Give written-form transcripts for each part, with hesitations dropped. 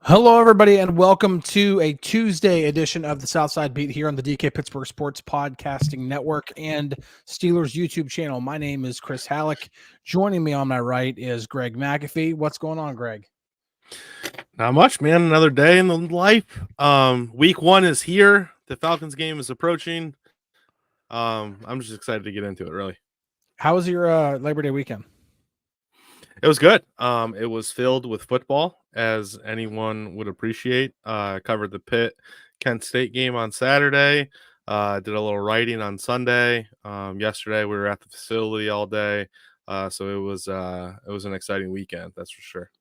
Hello, everybody, and welcome to a Tuesday edition of the Southside Beat here on the DK Pittsburgh Sports Podcasting Network and Steelers YouTube channel. My name is Chris Halicke. Joining me on my right is Greg Macafee. What's going on, Greg? Not much, man. Another day in the life. Week one is here. The Falcons game is approaching. I'm just excited to get into it, really. How was your Labor Day weekend? It was good. It was filled with football, as anyone would appreciate. Covered the Kent State game on Saturday. Did a little writing on Sunday. Yesterday we were at the facility all day. So it was an exciting weekend, that's for sure.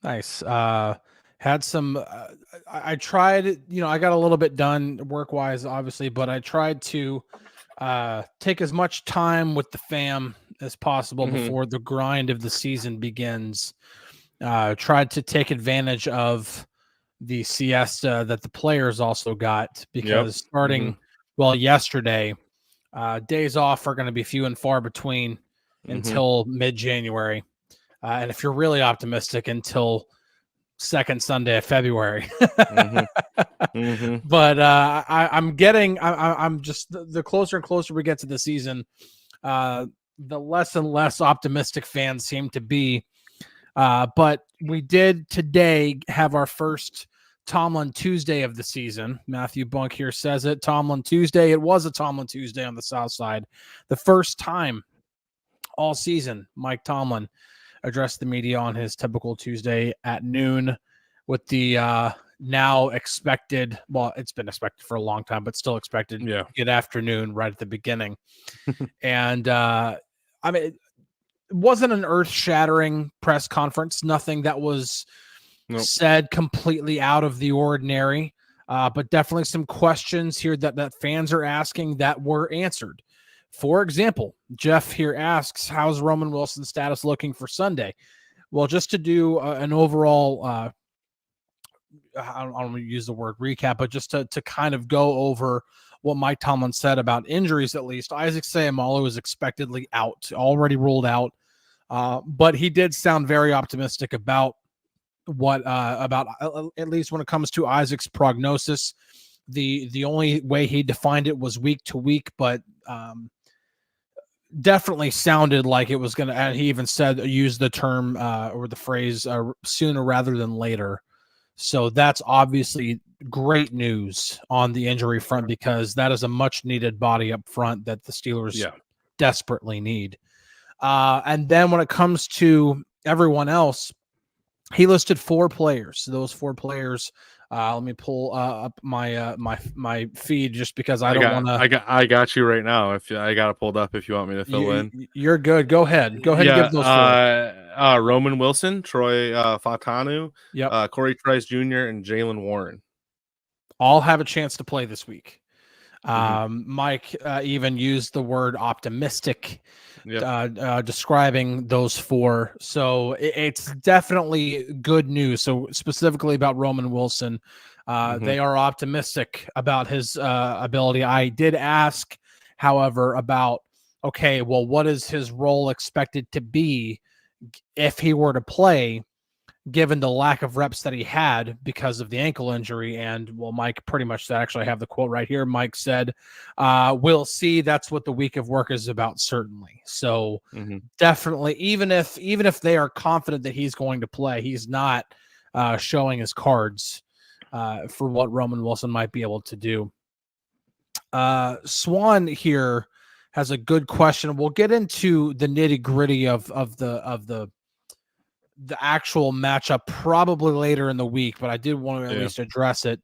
Nice. Had some. I tried. I got a little bit done work-wise, obviously, but I tried to take as much time with the fam as possible before the grind of the season begins. Tried to take advantage of the siesta that the players also got because starting yesterday, days off are going to be few and far between until mid-January. And if you're really optimistic, until second Sunday of February. But I'm just the closer and closer we get to the season, the less and less optimistic fans seem to be. But we did today have our first Tomlin Tuesday of the season. Matthew Bunk here says it. Tomlin Tuesday. It was a Tomlin Tuesday on the South Side. The first time all season Mike Tomlin addressed the media on his typical Tuesday at noon with the now expected, well, it's been expected for a long time, but still expected good afternoon right at the beginning. And it wasn't an earth-shattering press conference, nothing that was said completely out of the ordinary, but definitely some questions here that fans are asking that were answered. For example, Jeff here asks, how's Roman Wilson's status looking for Sunday? Well, just to do an overall, I don't want to use the word recap, but just to kind of go over what Mike Tomlin said about injuries, at least. Isaac Seumalo is expectedly out, already ruled out, but he did sound very optimistic about at least when it comes to Isaac's prognosis. The only way he defined it was week to week, but definitely sounded like it was going to, and he even used the term or the phrase sooner rather than later. So that's obviously great news on the injury front, because that is a much needed body up front that the Steelers desperately need. And then when it comes to everyone else, he listed 4 players. Those 4 players, let me pull up my my feed, just because I don't want to. I got you right now. If I got it pulled up, if you want me to fill in, you're good. Go ahead. And give those 4. Roman Wilson, Troy Fautanu, Corey Trice Jr., and Jaylen Warren all have a chance to play this week. Mike even used the word optimistic, describing those 4. So it's definitely good news. So specifically about Roman Wilson, they are optimistic about his ability. I did ask, however, about, okay, well, what is his role expected to be if he were to play, given the lack of reps that he had because of the ankle injury? And well, Mike pretty much said, actually I have the quote right here. Mike said, we'll see. That's what the week of work is about, certainly. So definitely, even if they are confident that he's going to play, he's not showing his cards for what Roman Wilson might be able to do. Swan here has a good question. We'll get into the nitty-gritty of the actual matchup probably later in the week, but I did want to at least address it.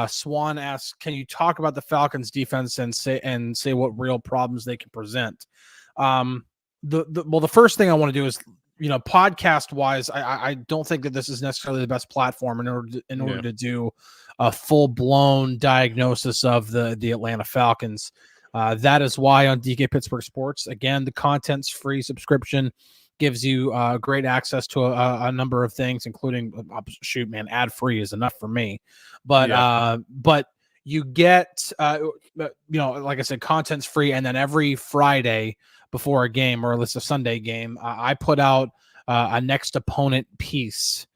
Swan asks, can you talk about the Falcons defense and say what real problems they can present? The first thing I want to do is, podcast wise, I don't think that this is necessarily the best platform in order to do a full blown diagnosis of the Atlanta Falcons. That is why on DK Pittsburgh Sports, again, the content's free subscription gives you great access to a number of things, including ad free is enough for me. But you get, like I said, content's free. And then every Friday before a game, or at least a Sunday game, I put out a next opponent piece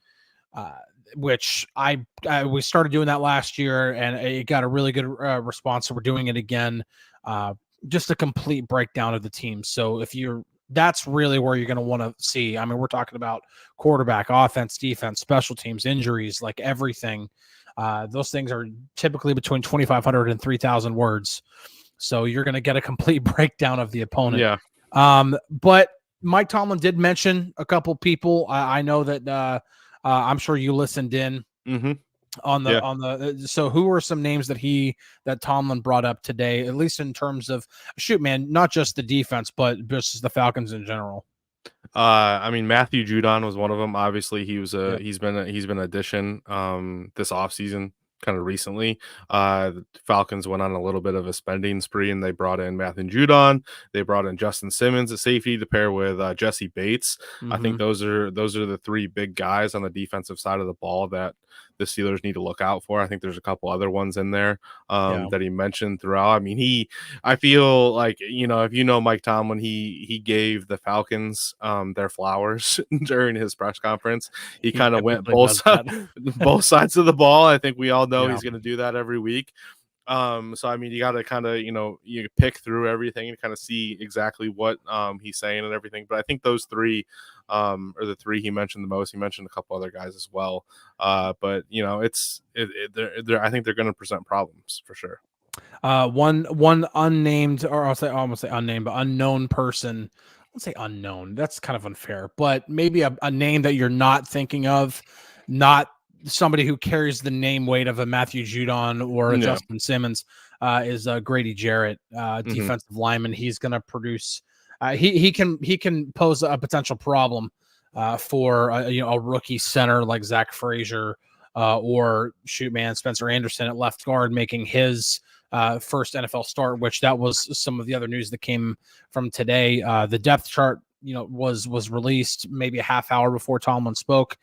which we started doing that last year, and it got a really good response. So we're doing it again. Just a complete breakdown of the team. So that's really where you're going to want to see. I mean, we're talking about quarterback, offense, defense, special teams, injuries, like everything. Those things are typically between 2,500 and 3,000 words. So you're going to get a complete breakdown of the opponent. Yeah. But Mike Tomlin did mention a couple people. I know that I'm sure you listened in on the. So who were some names that Tomlin brought up today, at least in terms of not just the defense, but just the Falcons in general? I mean, Matthew Judon was one of them. Obviously, he's been an addition this offseason, kind of recently. The Falcons went on a little bit of a spending spree, and they brought in Matthew Judon. They brought in Justin Simmons at safety to pair with Jesse Bates. I think those are the three big guys on the defensive side of the ball that the Steelers need to look out for. I think there's a couple other ones in there that he mentioned throughout. I mean, I feel like, if you know Mike Tomlin, he gave the Falcons their flowers during his press conference. He kind of went both sides of the ball. I think we all know he's going to do that every week. So I mean, you got to kind of you pick through everything and kind of see exactly what he's saying and everything. But I think those three are the three he mentioned the most. He mentioned a couple other guys as well. But I think they're going to present problems for sure. One unnamed, or I'll almost say unnamed, but unknown person. Let's say unknown. That's kind of unfair, but maybe a name that you're not thinking of, not somebody who carries the name weight of a Matthew Judon or a Justin Simmons, is Grady Jarrett, defensive lineman. He's going to produce. He can pose a potential problem for a rookie center like Zach Frazier or Spencer Anderson at left guard, making his first NFL start. Which that was some of the other news that came from today. The depth chart, was released maybe a half hour before Tomlin spoke,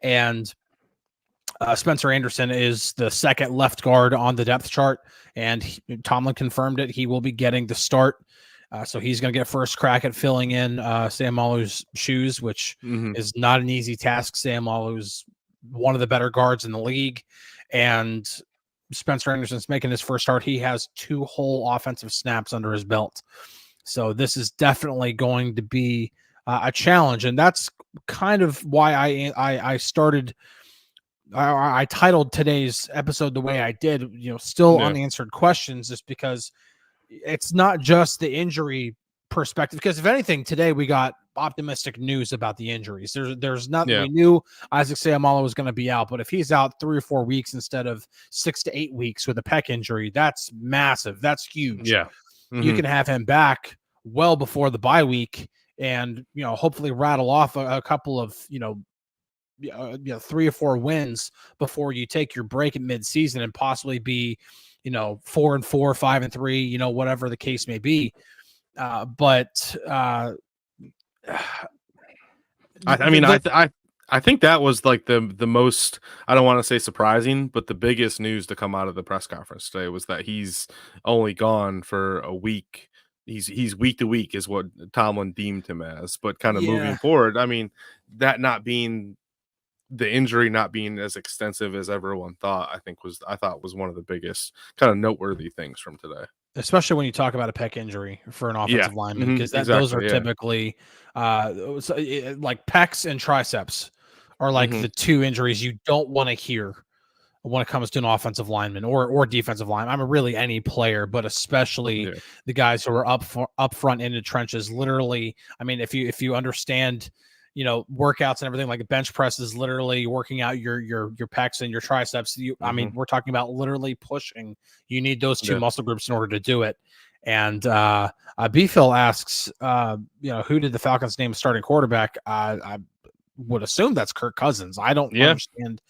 and Spencer Anderson is the second left guard on the depth chart, and Tomlin confirmed it. He will be getting the start. So he's going to get first crack at filling in Seumalo's shoes, which is not an easy task. Seumalo's one of the better guards in the league, and Spencer Anderson's making his first start. He has 2 whole offensive snaps under his belt. So this is definitely going to be a challenge, and that's kind of why I started – I titled today's episode the way I did, still unanswered questions, just because it's not just the injury perspective. Because if anything, today we got optimistic news about the injuries. There's nothing. We knew Isaac Seumalo was going to be out, but if he's out 3 or 4 weeks instead of 6 to 8 weeks with a pec injury, that's massive. That's huge. Yeah. You can have him back well before the bye week, and hopefully rattle off a couple of 3 or 4 wins before you take your break at midseason and possibly be 4-4, 5-3, whatever the case may be. I think that was like the most, I don't want to say surprising, but the biggest news to come out of the press conference today was that he's only gone for a week. He's week to week is what Tomlin deemed him as, but kind of moving forward, I mean, that not being the injury not being as extensive as everyone thought, I thought was one of the biggest kind of noteworthy things from today. Especially when you talk about a pec injury for an offensive lineman, because those are typically like pecs and triceps are like the 2 injuries you don't want to hear when it comes to an offensive lineman or defensive lineman. I mean, really any player, but especially the guys who are up front in the trenches. Literally, I mean, if you understand workouts and everything, like a bench press is literally working out your pecs and your triceps. I mean, we're talking about literally pushing. You need those 2 muscle groups in order to do it. And B-Phil asks, who did the Falcons name starting quarterback? I would assume that's Kirk Cousins. I don't understand.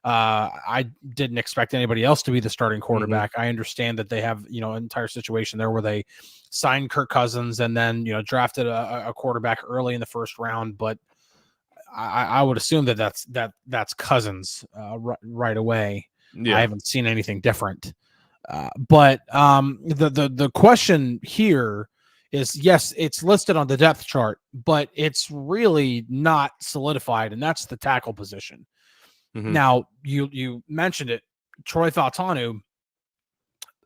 I didn't expect anybody else to be the starting quarterback. I understand that they have, an entire situation there where they signed Kirk Cousins and then, drafted a quarterback early in the first round, but I would assume that's Cousins right away. I haven't seen anything different. But the question here is, yes, it's listed on the depth chart, but it's really not solidified, and that's the tackle position. Now, you mentioned it, Troy Fautanu,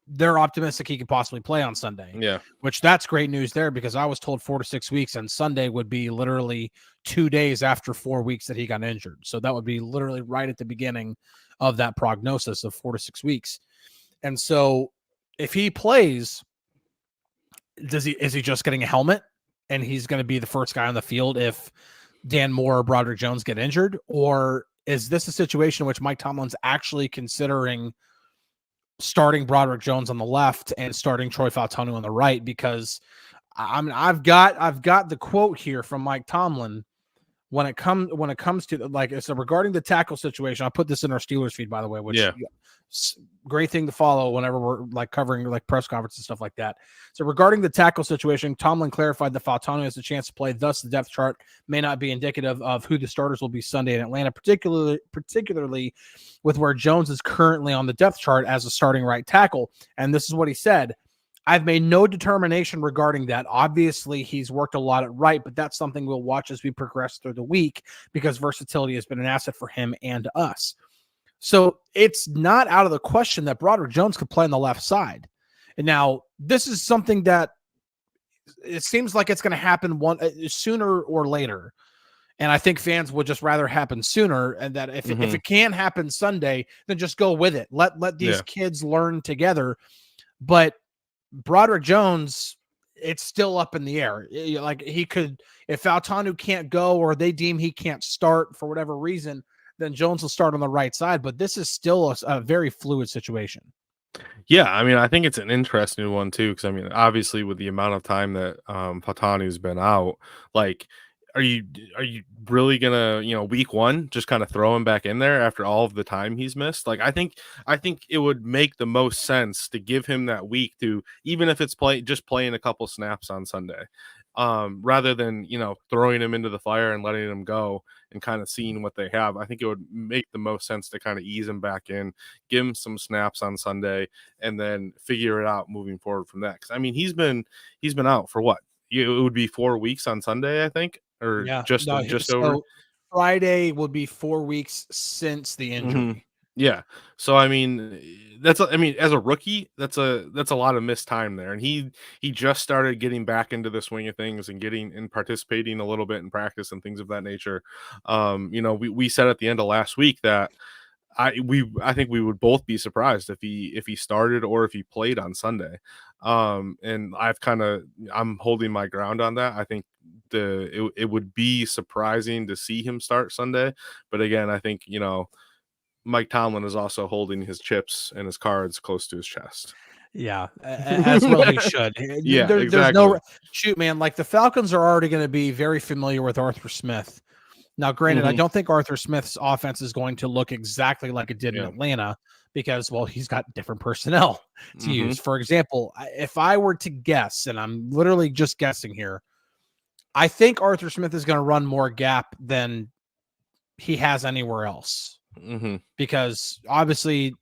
they're optimistic he could possibly play on Sunday. Yeah. Which that's great news there, because I was told 4 to 6 weeks, and Sunday would be literally 2 days after 4 weeks that he got injured. So that would be literally right at the beginning of that prognosis of 4 to 6 weeks. And so if he plays, is he just getting a helmet and he's going to be the first guy on the field if Dan Moore or Broderick Jones get injured? Or is this a situation in which Mike Tomlin's actually considering starting Broderick Jones on the left and starting Troy Fautanu on the right? Because I've got the quote here from Mike Tomlin when it comes to, like, so regarding the tackle situation. I put this in our Steelers feed, by the way, which great thing to follow whenever we're like covering like press conferences and stuff like that. So regarding the tackle situation, Tomlin clarified that Fautanu has a chance to play. Thus, the depth chart may not be indicative of who the starters will be Sunday in Atlanta, particularly with where Jones is currently on the depth chart as a starting right tackle. And this is what he said: "I've made no determination regarding that. Obviously, he's worked a lot at right, but that's something we'll watch as we progress through the week, because versatility has been an asset for him and us." So it's not out of the question that Broderick Jones could play on the left side. And now this is something that it seems like it's going to happen sooner or later. And I think fans would just rather happen sooner. And that if it can't happen Sunday, then just go with it. Let these kids learn together. But Broderick Jones, it's still up in the air. Like, he could, if Fautanu can't go or they deem he can't start for whatever reason, then Jones will start on the right side. But this is still a very fluid situation. Yeah, I mean, I think it's an interesting one too, because I mean, obviously, with the amount of time that Fautanu's been out, like, are you really gonna, week one, just kind of throw him back in there after all of the time he's missed? Like, I think it would make the most sense to give him that week to, even if it's just playing a couple snaps on Sunday, rather than throwing him into the fire and letting him go and kind of seeing what they have. I think it would make the most sense to kind of ease him back in, give him some snaps on Sunday, and then figure it out moving forward from that. Because I mean, he's been out for what? It would be 4 weeks on Sunday, I think, or just over. Friday would be 4 weeks since the injury. Yeah. So I mean, as a rookie, that's a lot of missed time there. And he just started getting back into the swing of things and participating a little bit in practice and things of that nature. We said at the end of last week that I think we would both be surprised if he started or if he played on Sunday. And I'm holding my ground on that. I think it would be surprising to see him start Sunday. But again, I think, Mike Tomlin is also holding his chips and his cards close to his chest. Yeah, as well he should. Yeah, exactly. There's no shoot, man. Like, the Falcons are already going to be very familiar with Arthur Smith. Now, granted, I don't think Arthur Smith's offense is going to look exactly like it did in Atlanta, because, well, he's got different personnel to use. For example, if I were to guess, and I'm literally just guessing here, I think Arthur Smith is going to run more gap than he has anywhere else. Because obviously,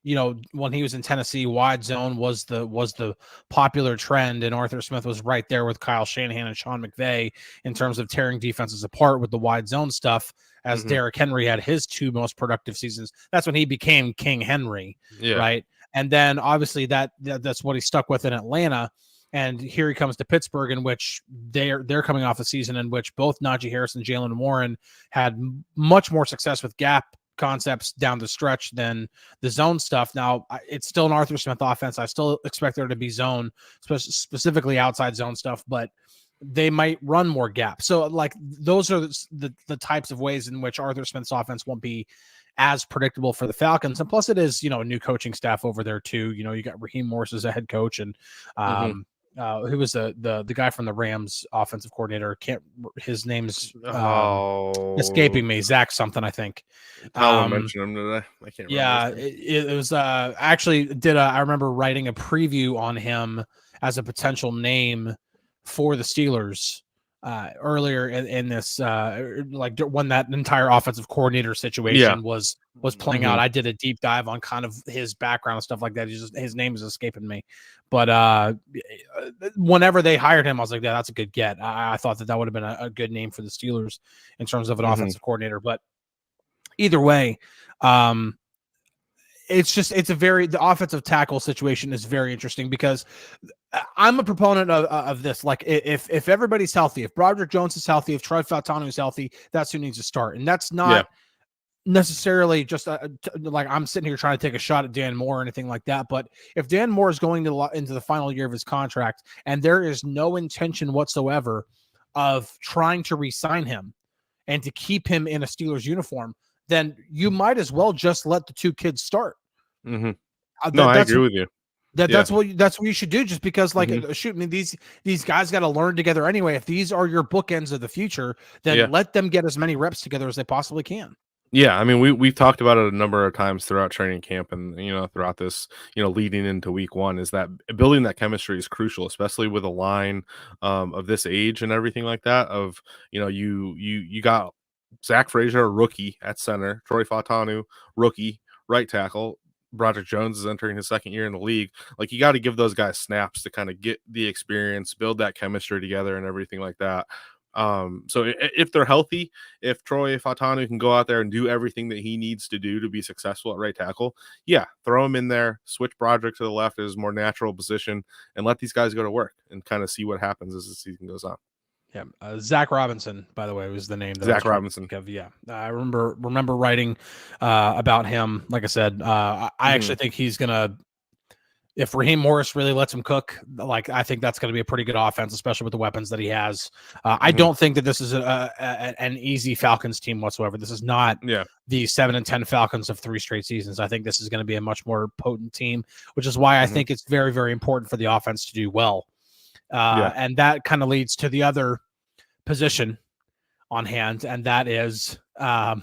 when he was in Tennessee, wide zone was the popular trend, and Arthur Smith was right there with Kyle Shanahan and Sean McVay in terms of tearing defenses apart with the wide zone stuff. As Derrick Henry had his 2 most productive seasons, that's when he became King Henry, right? And then obviously that's what he stuck with in Atlanta. And here he comes to Pittsburgh, in which they're coming off a season in which both Najee Harris and Jaylen Warren had much more success with gap concepts down the stretch than the zone stuff. Now, it's still an Arthur Smith offense. I still expect there to be zone, specifically outside zone stuff, but they might run more gap. So, like, those are the types of ways in which Arthur Smith's offense won't be as predictable for the Falcons. And plus, it is, a new coaching staff over there too. You got Raheem Morris as a head coach, and who was the guy from the Rams offensive coordinator? His name's escaping me. Zach something, I think. I mentioned him today. I can't remember. Yeah, it was actually I remember writing a preview on him as a potential name for the Steelers earlier in this, like when that entire offensive coordinator situation was playing out. I did a deep dive on kind of his background and stuff like that. His name is escaping me, but whenever they hired him, I was like, yeah, that's a good get. I thought that would have been a good name for the Steelers in terms of an offensive coordinator. But either way, The offensive tackle situation is very interesting because I'm a proponent of this. Like if everybody's healthy, if Broderick Jones is healthy, if Troy Fautanu is healthy, that's who needs to start. And that's not necessarily just like I'm sitting here trying to take a shot at Dan Moore or anything like that. But if Dan Moore is going into the final year of his contract and there is no intention whatsoever of trying to re-sign him and to keep him in a Steelers uniform, then you might as well just let the two kids start. Mm-hmm. I agree with you. That's what you should do. Just because, like, shoot, I mean, these guys got to learn together anyway. If these are your bookends of the future, then let them get as many reps together as they possibly can. Yeah, I mean, we've talked about it a number of times throughout training camp, and throughout this, leading into week one, is that building that chemistry is crucial, especially with a line of this age and everything like that. Of you got Zach Frazier, rookie at center, Troy Fautanu, rookie right tackle. Broderick Jones is entering his second year in the league. Like, you got to give those guys snaps to kind of get the experience, build that chemistry together and everything like that. So if they're healthy, if Troy Fautanu can go out there and do everything that he needs to do to be successful at right tackle, throw him in there, switch Broderick to the left as his more natural position, and let these guys go to work and kind of see what happens as the season goes on. Yeah, Zach Robinson, by the way, was the name. Zach Robinson. Yeah, I remember writing about him. Like I said, I actually think he's gonna. If Raheem Morris really lets him cook, like, I think that's going to be a pretty good offense, especially with the weapons that he has. I don't think that this is an easy Falcons team whatsoever. This is not the 7-10 Falcons of 3 straight seasons. I think this is going to be a much more potent team, which is why I think it's very, very important for the offense to do well. And that kind of leads to the other position on hand, and that is the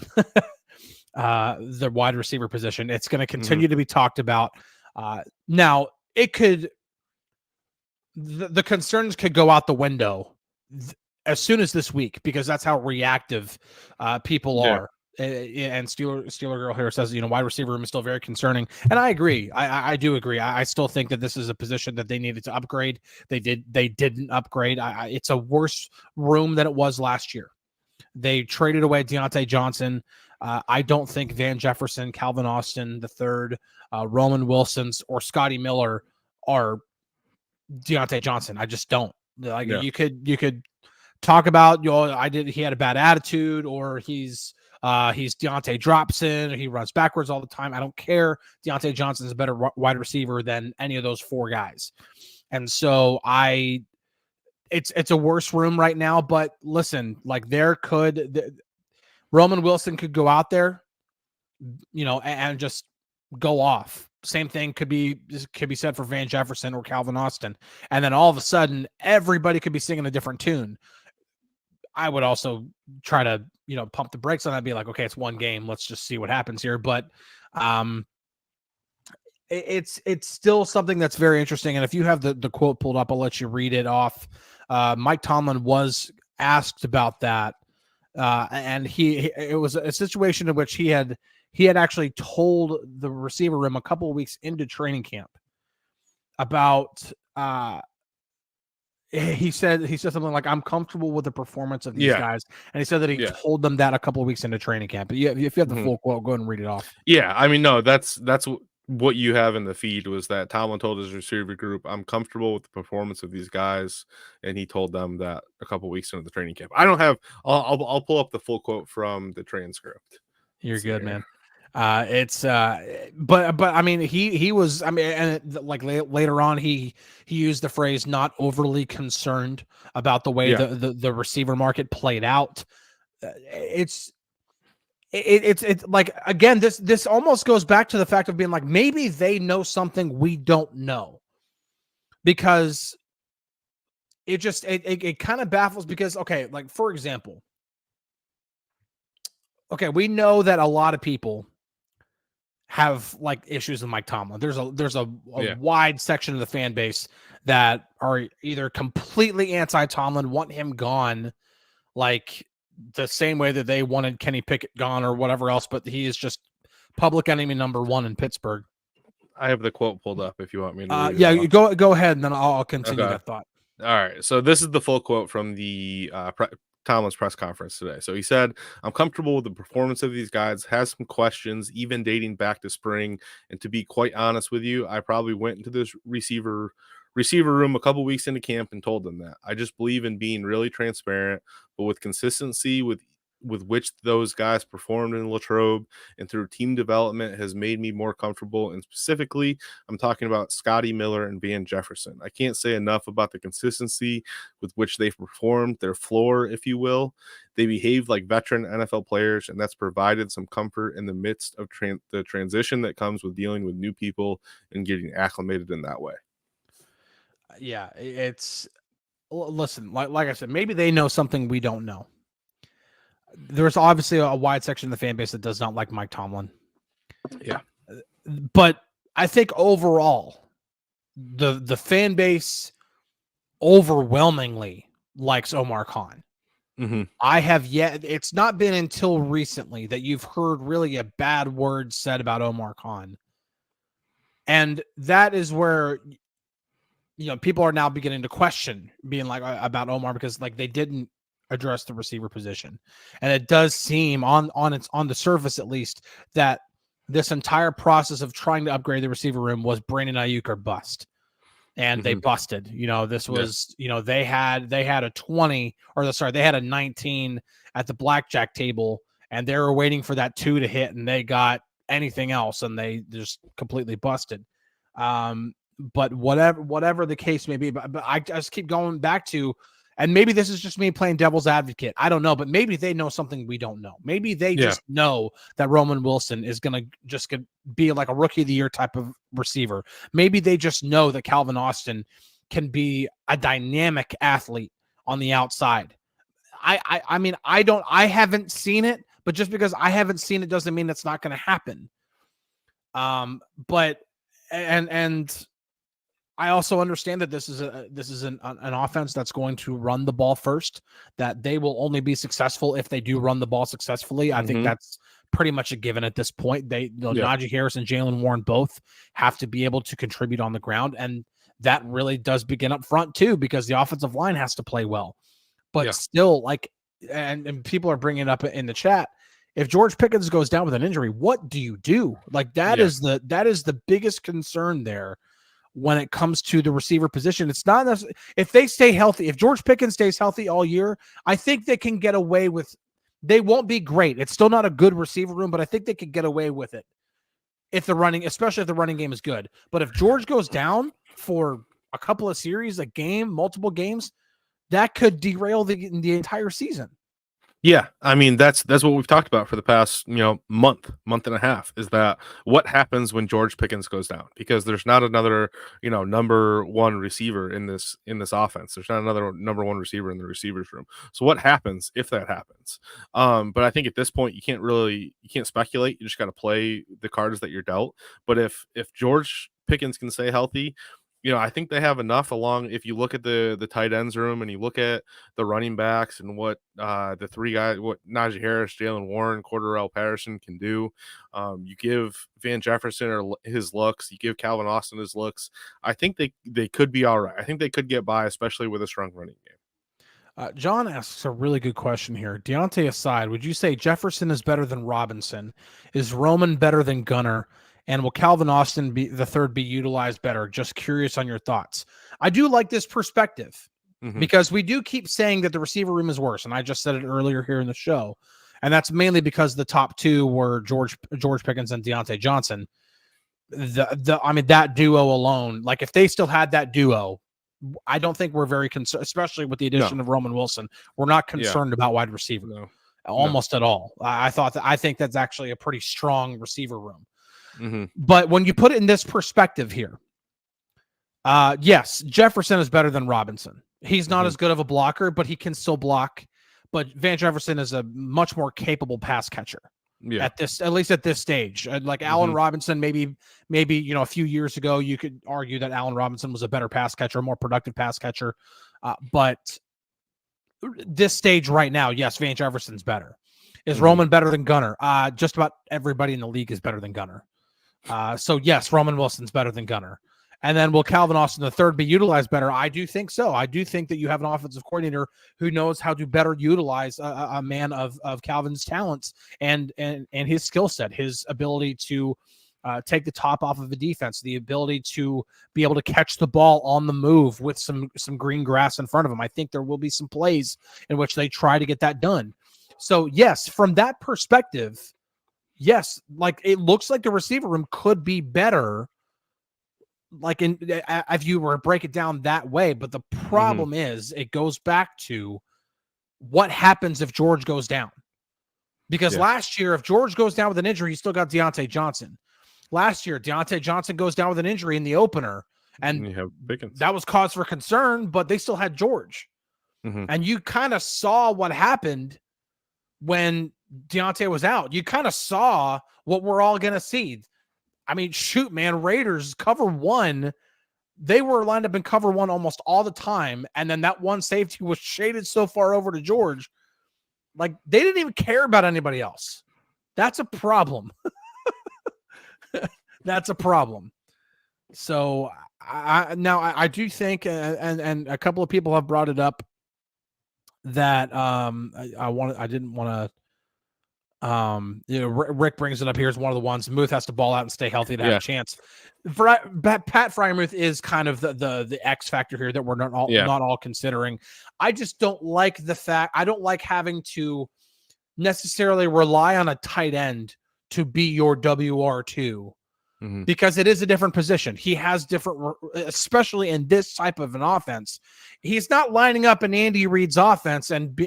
wide receiver position. It's going to continue to be talked about. Now it could, the concerns could go out the window as soon as this week, because that's how reactive people are. And Steeler Girl here says, wide receiver room is still very concerning. And I agree. I do agree. I still think that this is a position that they needed to upgrade. They didn't upgrade. It's a worse room than it was last year. They traded away Deontay Johnson. I don't think Van Jefferson, Calvin Austin III, Roman Wilsons, or Scotty Miller are Deontay Johnson. I just don't. You could talk about, he had a bad attitude, or he's Deontay Dropson, or he runs backwards all the time. I don't care. Deontay Johnson is a better wide receiver than any of those 4 guys. And so it's a worse room right now, but listen, like, Roman Wilson could go out there, and just go off. Same thing could be said for Van Jefferson or Calvin Austin. And then all of a sudden, everybody could be singing a different tune. I would also try to, pump the brakes on that, be like, okay, it's one game. Let's just see what happens here. But it's still something that's very interesting. And if you have the quote pulled up, I'll let you read it off. Mike Tomlin was asked about that. And it was a situation in which he had actually told the receiver room a couple of weeks into training camp about, he said something like, I'm comfortable with the performance of these guys. And he said that he told them that a couple of weeks into training camp. But if you have the full quote, go ahead and read it off. Yeah. I mean, no, that's what you have in the feed, was that Tomlin told his receiver group, I'm comfortable with the performance of these guys. And he told them that a couple of weeks into the training camp. I'll pull up the full quote from the transcript. You're good, man. But I mean, he was, I mean, and like later on, he used the phrase "not overly concerned" about the way the receiver market played out. It's like, again, this almost goes back to the fact of being like, maybe they know something we don't know, because it kind of baffles, because, okay, like, for example, okay, we know that a lot of people have, like, issues with Mike Tomlin. There's a wide section of the fan base that are either completely anti-Tomlin, want him gone, like the same way that they wanted Kenny Pickett gone or whatever else, but he is just public enemy number 1 in Pittsburgh. I have the quote pulled up if you want me to. You go ahead, and then I'll continue that thought. All right. So this is the full quote from the Tomlin's press conference today. So he said, I'm comfortable with the performance of these guys, has some questions, even dating back to spring. And to be quite honest with you, I probably went into this receiver room a couple weeks into camp and told them that. I just believe in being really transparent, but with consistency with which those guys performed in Latrobe and through team development has made me more comfortable. And specifically, I'm talking about Scotty Miller and Van Jefferson. I can't say enough about the consistency with which they've performed, their floor, if you will. They behave like veteran NFL players, and that's provided some comfort in the midst of the transition that comes with dealing with new people and getting acclimated in that way. Yeah, listen, like I said, maybe they know something we don't know. There's obviously a wide section of the fan base that does not like Mike Tomlin. Yeah. But I think overall, the fan base overwhelmingly likes Omar Khan. Mm-hmm. It's not been until recently that you've heard really a bad word said about Omar Khan. And that is where, people are now beginning to question being like about Omar, because like they didn't address the receiver position. And it does seem on the surface, at least, that this entire process of trying to upgrade the receiver room was Brandon Ayuk or bust. And they busted. This was, they had a 20 they had a 19 at the blackjack table, and they were waiting for that 2 to hit, and they got anything else, and they just completely busted. But whatever the case may be, but I just keep going back to, and maybe this is just me playing devil's advocate, I don't know, but maybe they know something we don't know. Maybe they just know that Roman Wilson is going to be like a rookie of the year type of receiver. Maybe they just know that Calvin Austin can be a dynamic athlete on the outside. I mean, I haven't seen it, but just because I haven't seen it doesn't mean it's not going to happen. But I also understand that this is an offense that's going to run the ball first, that they will only be successful if they do run the ball successfully. I think that's pretty much a given at this point. Najee Harris and Jalen Warren both have to be able to contribute on the ground, and that really does begin up front too, because the offensive line has to play well. But still, like, and people are bringing it up in the chat, if George Pickens goes down with an injury, what do you do? Like that is the biggest concern there. When it comes to the receiver position, it's not necessarily, if they stay healthy, if George Pickens stays healthy all year, I think they can get away with, they won't be great. It's still not a good receiver room, but I think they could get away with it especially if the running game is good. But if George goes down for a couple of series, a game, multiple games, that could derail the entire season. Yeah, I mean that's what we've talked about for the past month and a half, is that what happens when George Pickens goes down, because there's not another number one receiver in this offense. There's not another number one receiver in the receivers room. So what happens if that happens? But I think at this point you can't speculate. You just got to play the cards that you're dealt. But if George Pickens can stay healthy, I think they have enough along. If you look at the tight ends room and you look at the running backs and what the three guys, what Najee Harris, Jalen Warren, Cordarrelle Patterson can do, you give Van Jefferson his looks, you give Calvin Austin his looks. I think they could be all right. I think they could get by, especially with a strong running game. John asks a really good question here. Deontay aside, would you say Jefferson is better than Robinson? Is Roman better than Gunner? And will Calvin Austin be utilized better? Just curious on your thoughts. I do like this perspective because we do keep saying that the receiver room is worse. And I just said it earlier here in the show. And that's mainly because the top two were George Pickens and Deontay Johnson. That duo alone, like if they still had that duo, I don't think we're very concerned, especially with the addition of Roman Wilson. We're not concerned about wide receiver almost at all. I think that's actually a pretty strong receiver room. But when you put it in this perspective here, yes, Jefferson is better than Robinson. He's not as good of a blocker, but he can still block. But Van Jefferson is a much more capable pass catcher. At least at this stage. Like Allen Robinson, maybe a few years ago, you could argue that Allen Robinson was a better pass catcher, more productive pass catcher. But this stage right now, yes, Van Jefferson's better. Is Roman better than Gunner? Just about everybody in the league is better than Gunner. So yes, Roman Wilson's better than Gunner. And then will Calvin Austin III be utilized better? I do think so. I do think that you have an offensive coordinator who knows how to better utilize a man of Calvin's talents and his skill set, his ability to take the top off of the defense, the ability to be able to catch the ball on the move with some green grass in front of him. I think there will be some plays in which they try to get that done. So yes, from that perspective, yes, like it looks like the receiver room could be better, like if you were to break it down that way. But the problem is it goes back to what happens if George goes down. Because last year, if George goes down with an injury, you still got Deontay Johnson. Last year, Deontay Johnson goes down with an injury in the opener, and you have that was cause for concern, but they still had George. And you kind of saw what happened when Deontay was out. You kind of saw what we're all going to see. I mean, shoot, man, Raiders cover one. They were lined up in cover one almost all the time. And then that one safety was shaded so far over to George. Like, they didn't even care about anybody else. That's a problem. That's a problem. So I do think, and a couple of people have brought it up that Rick brings it up here as one of the ones. Muth has to ball out and stay healthy to have a chance. Pat Freiermuth is kind of the X factor here that we're not all considering. I just don't like the fact, I don't like having to necessarily rely on a tight end to be your WR2 because it is a different position. He has different, especially in this type of an offense. He's not lining up in Andy Reid's offense and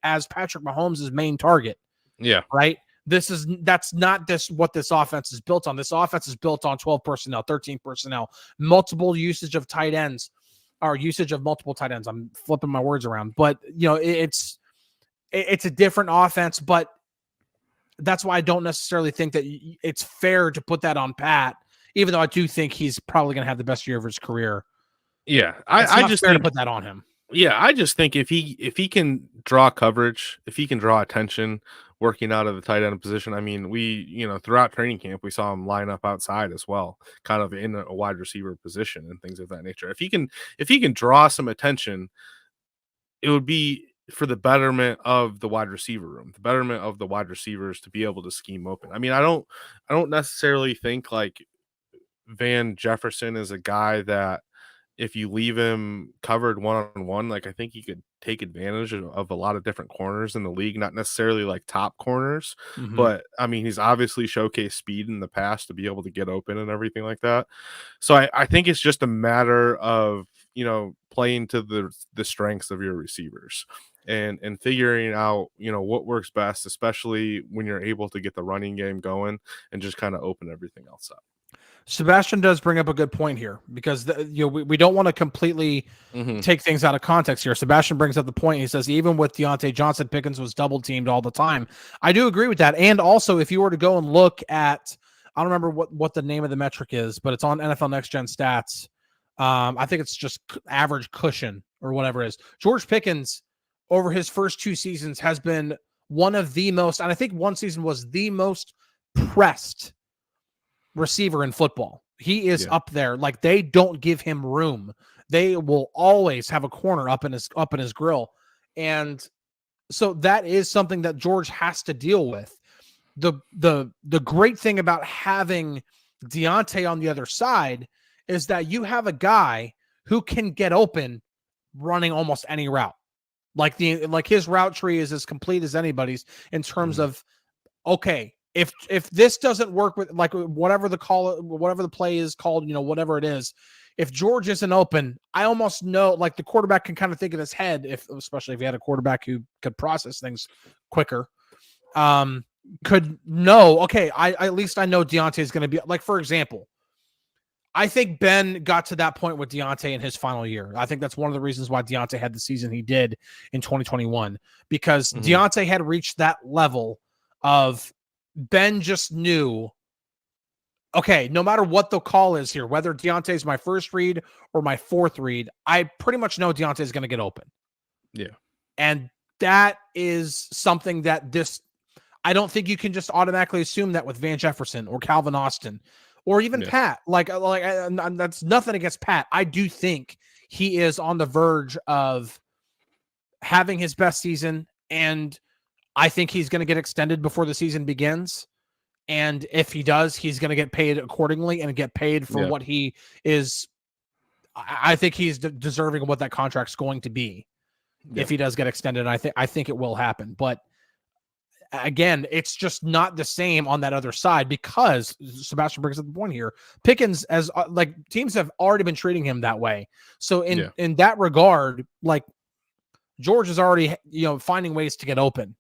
as Patrick Mahomes' main target. Yeah. Right. That's not what this offense is built on. This offense is built on 12 personnel, 13 personnel, multiple usage of tight ends, or usage of multiple tight ends. I'm flipping my words around, but it's a different offense, but that's why I don't necessarily think that it's fair to put that on Pat, even though I do think he's probably going to have the best year of his career. Yeah. I just fair to put that on him. Yeah. I just think if he can draw coverage, if he can draw attention working out of the tight end position. I mean, throughout training camp, we saw him line up outside as well, kind of in a wide receiver position and things of that nature. If he can draw some attention, it would be for the betterment of the wide receiver room, the betterment of the wide receivers to be able to scheme open. I mean, I don't necessarily think like Van Jefferson is a guy that if you leave him covered one-on-one, like I think he could take advantage of a lot of different corners in the league, not necessarily like top corners, but I mean, he's obviously showcased speed in the past to be able to get open and everything like that. So I think it's just a matter of, playing to the strengths of your receivers and figuring out, what works best, especially when you're able to get the running game going and just kind of open everything else up. Sebastian does bring up a good point here because we don't want to completely take things out of context here. Sebastian brings up the point. He says, even with Deontay Johnson, Pickens was double teamed all the time. I do agree with that. And also, if you were to go and look at, I don't remember what the name of the metric is, but it's on NFL Next Gen Stats. I think it's just average cushion or whatever it is. George Pickens over his first two seasons has been one of the most, and I think one season was the most pressed receiver in football. He is up there. Like, they don't give him room. They will always have a corner up in his grill. And so that is something that George has to deal with. The great thing about having Deontay on the other side is that you have a guy who can get open running almost any route. Like his route tree is as complete as anybody's in terms of, okay, if this doesn't work with like whatever the play is called, whatever it is, if George isn't open, I almost know like the quarterback can kind of think in his head, especially if he had a quarterback who could process things quicker, could know, okay, I at least I know Deontay is going to be like, for example, I think Ben got to that point with Deontay in his final year. I think that's one of the reasons why Deontay had the season he did in 2021, because Deontay had reached that level of Ben just knew, okay, no matter what the call is here, whether Deontay's my first read or my fourth read, I pretty much know Deontay's going to get open. Yeah. And that is something that I don't think you can just automatically assume that with Van Jefferson or Calvin Austin or even Pat. That's nothing against Pat. I do think he is on the verge of having his best season, and I think he's going to get extended before the season begins. And if he does, he's going to get paid accordingly and get paid for what he is. I think he's deserving of what that contract's going to be if he does get extended. I think it will happen. But again, it's just not the same on that other side, because Sebastian brings up the point here. Pickens, as teams have already been treating him that way. So in that regard, like, George is already, finding ways to get open.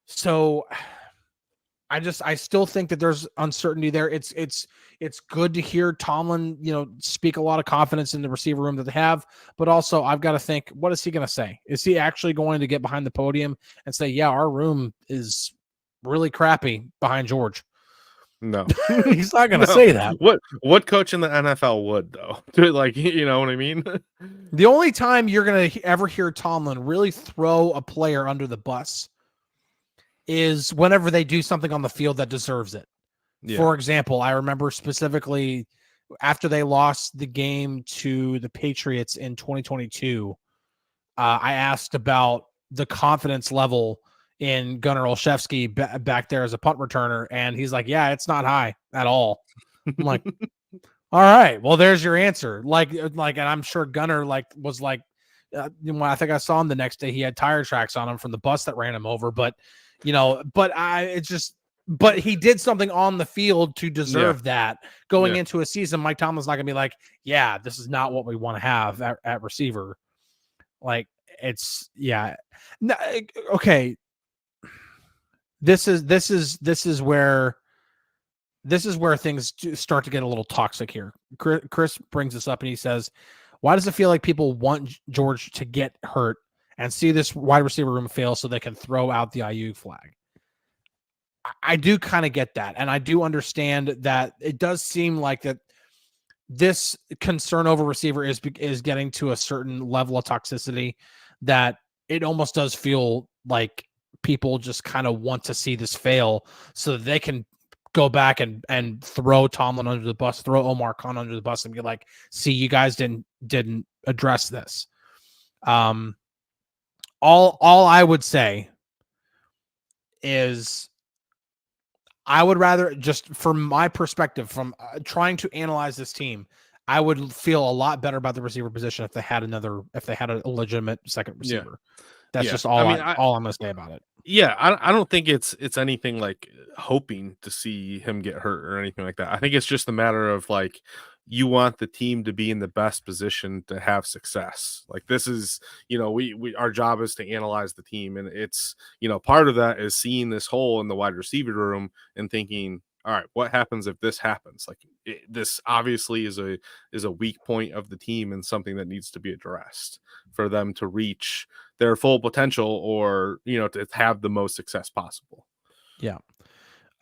So I still think that there's uncertainty there. It's good to hear Tomlin, speak a lot of confidence in the receiver room that they have, but also I've got to think, what is he going to say? Is he actually going to get behind the podium and say, yeah, our room is really crappy behind George? No, he's not going to say that. What coach in the NFL would, though? You know what I mean? The only time you're going to ever hear Tomlin really throw a player under the bus is whenever they do something on the field that deserves it. Yeah. For example, I remember specifically after they lost the game to the Patriots in 2022, I asked about the confidence level in Gunnar Olszewski back there as a punt returner, and he's like, yeah, it's not high at all. I'm like, all right, well, there's your answer. And I'm sure Gunnar was I think I saw him the next day, he had tire tracks on him from the bus that ran him over, but he did something on the field to deserve that. Going into a season, Mike Tomlin's not going to be like, yeah, this is not what we want to have at receiver. Okay. This is where things start to get a little toxic here. Chris brings this up and he says, why does it feel like people want George to get hurt and see this wide receiver room fail so they can throw out the IU flag? I do kind of get that. And I do understand that it does seem like that this concern over receiver is getting to a certain level of toxicity that it almost does feel like people just kind of want to see this fail so that they can go back and throw Tomlin under the bus, throw Omar Khan under the bus and be like, see, you guys didn't address this. All I would say is I would rather, just from my perspective, from trying to analyze this team, I would feel a lot better about the receiver position if they had a legitimate second receiver. That's just all all I'm going to say about it. Yeah, I don't think it's anything like hoping to see him get hurt or anything like that. I think it's just a matter of you want the team to be in the best position to have success. This is, we our job is to analyze the team, and it's, part of that is seeing this hole in the wide receiver room and thinking, all right, what happens if this happens? This obviously is a weak point of the team and something that needs to be addressed for them to reach their full potential or, to have the most success possible. Yeah.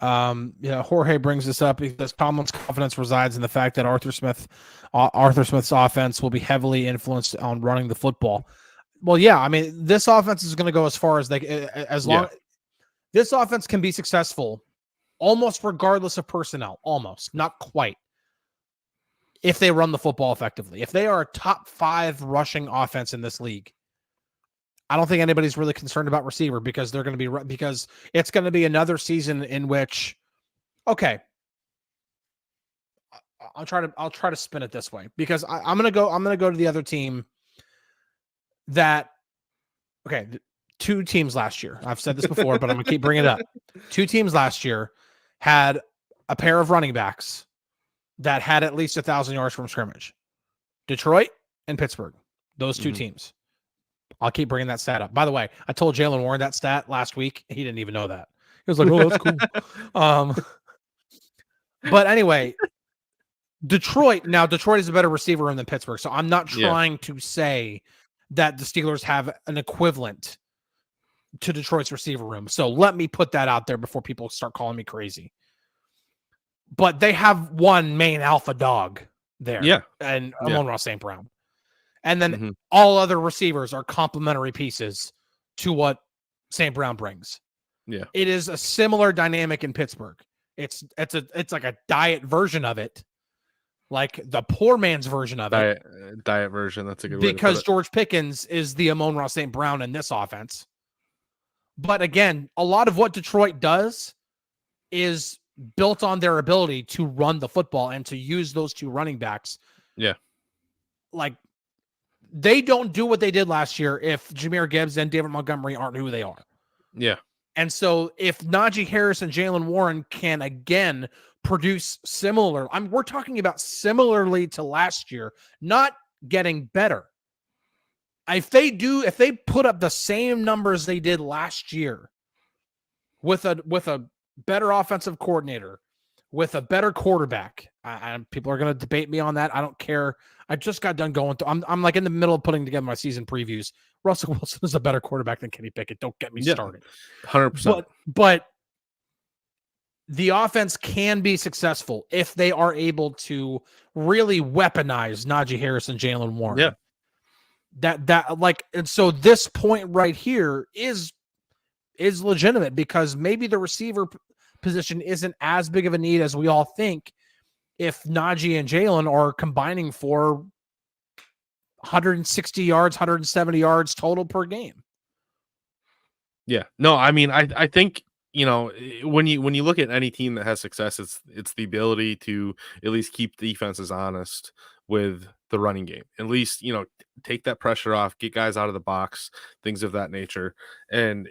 Jorge brings this up. He says Tomlin's confidence resides in the fact that Arthur Smith's offense will be heavily influenced on running the football. Well, yeah, I mean, this offense is going to go as far as this offense can be successful almost regardless of personnel, almost, not quite, if they run the football effectively. If they are a top 5 rushing offense in this league, I don't think anybody's really concerned about receiver because because it's going to be another season in which, okay, I'll try to spin it this way, because I'm going to go to the other team that, okay, 2 teams last year. I've said this before, but I'm going to keep bringing it up. 2 teams last year had a pair of running backs that had at least 1,000 yards from scrimmage. Detroit and Pittsburgh. Those 2 teams. I'll keep bringing that stat up. By the way, I told Jalen Warren that stat last week. He didn't even know that. He was like, oh, that's cool. But anyway, Detroit is a better receiver room than Pittsburgh. So I'm not trying to say that the Steelers have an equivalent to Detroit's receiver room. So let me put that out there before people start calling me crazy. But they have one main alpha dog there. Yeah. And Amon-Ra St. Brown. And then all other receivers are complementary pieces to what St. Brown brings. Yeah. It is a similar dynamic in Pittsburgh. It's like a diet version of it, like the poor man's version of it. Diet version. That's a good way to put Because it. George Pickens is the Amon-Ra St. Brown in this offense. But again, a lot of what Detroit does is built on their ability to run the football and to use those two running backs. Yeah. Like, they don't do what they did last year if Jahmyr Gibbs and David Montgomery aren't who they are. Yeah. And so if Najee Harris and Jaylen Warren can again produce similar, we're talking about similarly to last year, not getting better. If they put up the same numbers they did last year with a better offensive coordinator, with a better quarterback, people are going to debate me on that. I don't care. I just got done going through. I'm like in the middle of putting together my season previews. Russell Wilson is a better quarterback than Kenny Pickett. Don't get me started. 100%. But the offense can be successful if they are able to really weaponize Najee Harris and Jaylen Warren. Yeah. And so this point right here is legitimate because maybe the receiver position isn't as big of a need as we all think if Najee and Jaylen are combining for 160 yards, 170 yards total per game. Yeah. No, I mean, I think, when you look at any team that has success, it's the ability to at least keep defenses honest with the running game. At least, take that pressure off, get guys out of the box, things of that nature. And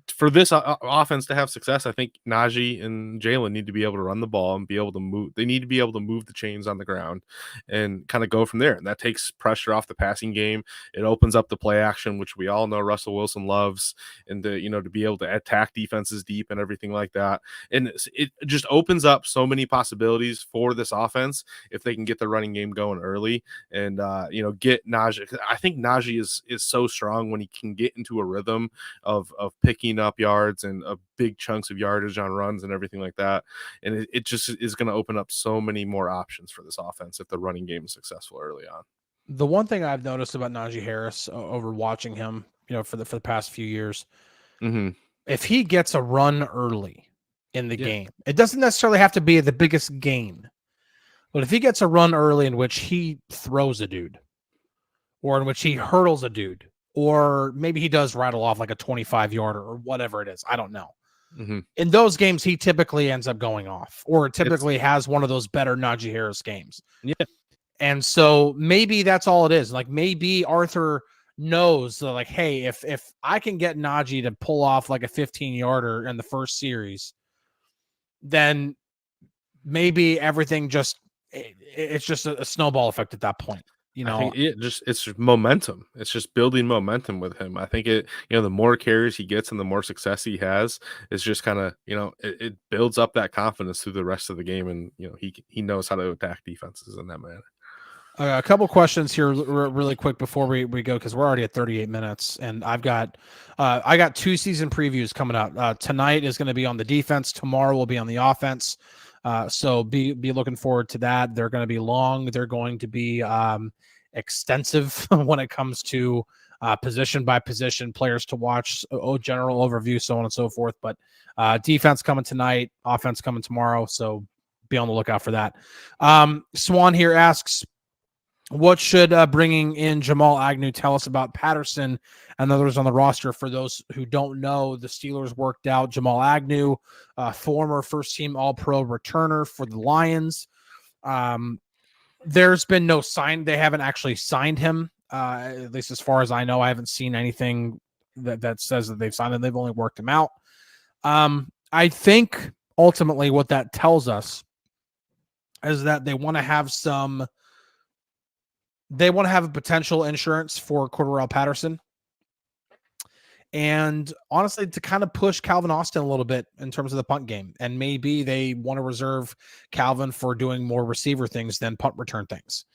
for this offense to have success, I think Najee and Jaylen need to be able to run the ball and be able to move. They need to be able to move the chains on the ground and kind of go from there. And that takes pressure off the passing game. It opens up the play action, which we all know Russell Wilson loves, and to be able to attack defenses deep and everything like that. And it just opens up so many possibilities for this offense if they can get the running game going early and get Najee. I think Najee is so strong when he can get into a rhythm of picking up yards and big chunks of yardage on runs and everything like that. And it just is going to open up so many more options for this offense if the running game is successful early on. The one thing I've noticed about Najee Harris over watching him, for the past few years, if he gets a run early in the game, it doesn't necessarily have to be the biggest gain, but if he gets a run early in which he throws a dude or in which he hurdles a dude, or maybe he does rattle off like a 25-yarder or whatever it is. I don't know. In those games, he typically ends up going off or typically has one of those better Najee Harris games. Yeah. And so maybe that's all it is. Like maybe Arthur knows that, like, hey, if I can get Najee to pull off like a 15-yarder in the first series, then maybe everything it's just a snowball effect at that point. I think it's just momentum. It's just building momentum with him. I think the more carries he gets and the more success he has, it's just kind of, it builds up that confidence through the rest of the game. And, he knows how to attack defenses in that manner. A couple questions here really quick before we go, because we're already at 38 minutes and I got 2 season previews coming up. Tonight is going to be on the defense. Tomorrow will be on the offense. So be looking forward to that. They're going to be long. They're going to be extensive when it comes to position by position, players to watch, general overview, so on and so forth. But defense coming tonight, offense coming tomorrow. So be on the lookout for that. Swan here asks, what should bringing in Jamal Agnew tell us about Patterson and others on the roster? For those who don't know, the Steelers worked out Jamal Agnew, former first-team All-Pro returner for the Lions. There's been no sign. They haven't actually signed him, at least as far as I know. I haven't seen anything that says that they've signed him. They've only worked him out. I think ultimately what that tells us is that they want to have a potential insurance for Cordarrelle Patterson. And honestly, to kind of push Calvin Austin a little bit in terms of the punt game. And maybe they want to reserve Calvin for doing more receiver things than punt return things.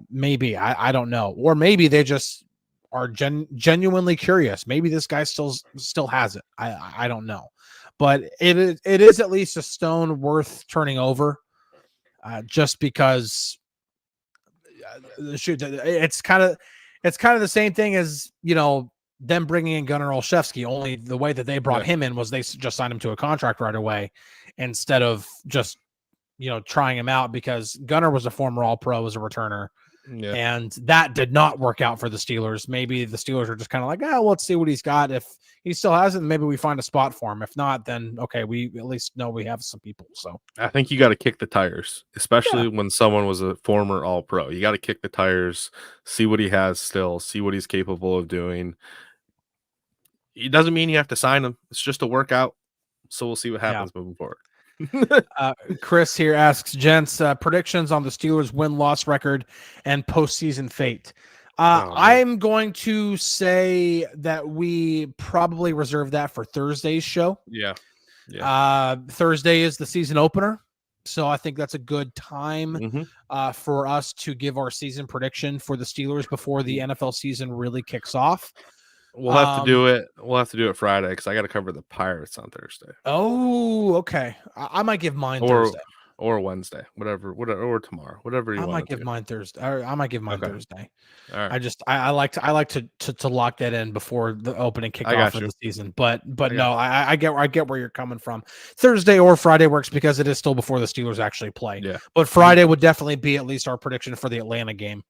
Maybe, I don't know. Or maybe they just are genuinely curious. Maybe this guy still has it. I don't know. But it is at least a stone worth turning over, just because it's kind of the same thing as, them bringing in Gunnar Olszewski. Only the way that they brought him in was they just signed him to a contract right away instead of just, trying him out, because Gunnar was a former All-Pro as a returner. Yeah. And that did not work out for the Steelers. Maybe the Steelers are just kind of like, let's see what he's got. If he still has it, maybe we find a spot for him. If not, then okay, we at least know we have some people. So I think you got to kick the tires, especially when someone was a former All-Pro. You got to kick the tires, see what he has still, see what he's capable of doing. It doesn't mean you have to sign him. It's just a workout. So we'll see what happens moving forward. Chris here asks, gents, predictions on the Steelers win-loss record and postseason fate. I'm going to say that we probably reserve that for Thursday's show. Yeah. Thursday is the season opener, so I think that's a good time for us to give our season prediction for the Steelers before the NFL season really kicks off. We'll have to do it. We'll have to do it Friday because I got to cover the Pirates on Thursday. Oh, okay. I might give mine Thursday or Wednesday, whatever, or tomorrow, whatever you want. I might give mine Thursday. I might give mine Thursday. All right. I like to lock that in before the opening kickoff of the season. But I get where you're coming from. Thursday or Friday works because it is still before the Steelers actually play. Yeah. But Friday would definitely be at least our prediction for the Atlanta game.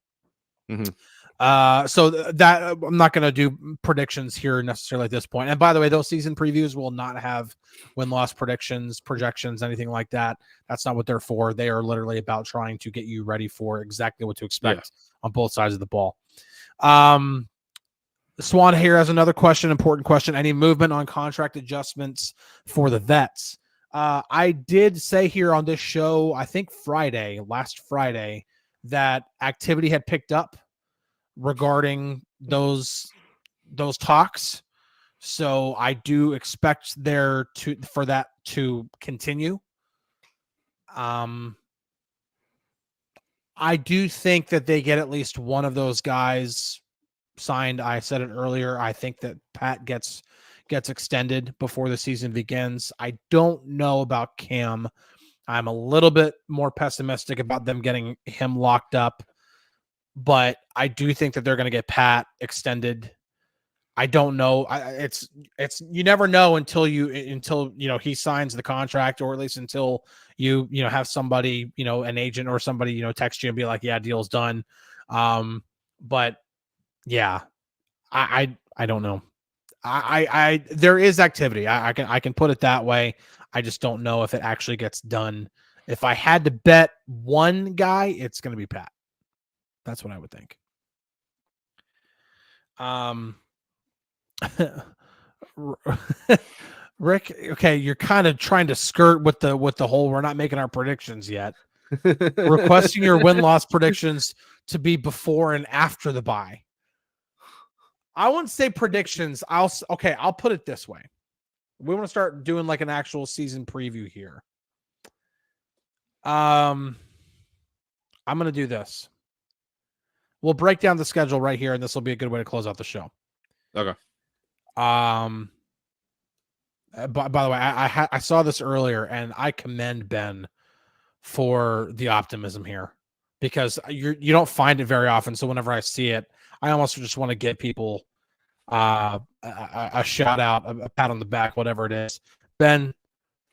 So that I'm not going to do predictions here necessarily at this point. And by the way, those season previews will not have win-loss projections, anything like that. That's not what they're for. They are literally about trying to get you ready for exactly what to expect on both sides of the ball. Swan here has another question, important question. Any movement on contract adjustments for the vets? I did say here on this show, I think last Friday, that activity had picked up regarding those talks. So I do expect for that to continue. I do think that they get at least one of those guys signed. I said it earlier. I think that Pat gets extended before the season begins. I don't know about Cam. I'm a little bit more pessimistic about them getting him locked up. But I do think that they're going to get Pat extended. I don't know. It's you never know until he signs the contract, or at least until you have somebody, an agent or somebody, text you and be like, yeah, deal's done. But yeah, I don't know. I there is activity. I can put it that way. I just don't know if it actually gets done. If I had to bet one guy, it's going to be Pat. That's what I would think. Rick, okay, you're kind of trying to skirt with the whole we're not making our predictions yet. Requesting your win-loss predictions to be before and after the bye. I wouldn't say predictions. I'll put it this way. We want to start doing like an actual season preview here. I'm going to do this. We'll break down the schedule right here, and this will be a good way to close out the show. Okay. By the way, I saw this earlier, and I commend Ben for the optimism here, because you don't find it very often. So whenever I see it, I almost just want to give people a shout out, a pat on the back, whatever it is. Ben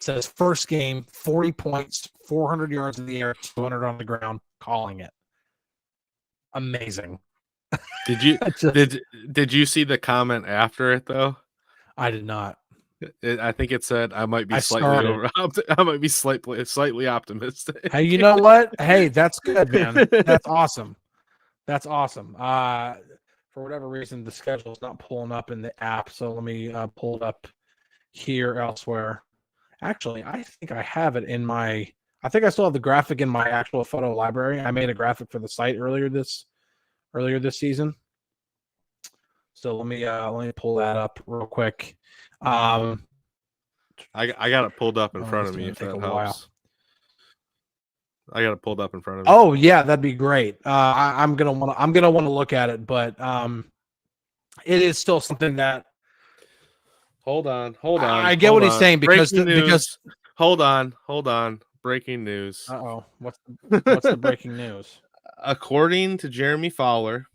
says first game, 40 points, 400 yards in the air, 200 on the ground, calling it. Amazing. Did you see the comment after it though? I did not. I think it said I might be slightly optimistic. Hey, you know what? Hey, that's good, man. That's awesome. That's awesome. For whatever reason, the schedule is not pulling up in the app, so let me pull it up here elsewhere. Actually, I think I have it in my. I think I still have the graphic in my actual photo library. I made a graphic for the site earlier this season. So let me pull that up real quick. I got it pulled up in front of me if that helps. I got it pulled up in front of me. Oh yeah, that'd be great. I'm gonna want to look at it, but it is still something that. Hold on. I get what he's saying because hold on. Breaking news. Uh-oh. What's the breaking news? According to Jeremy Fowler,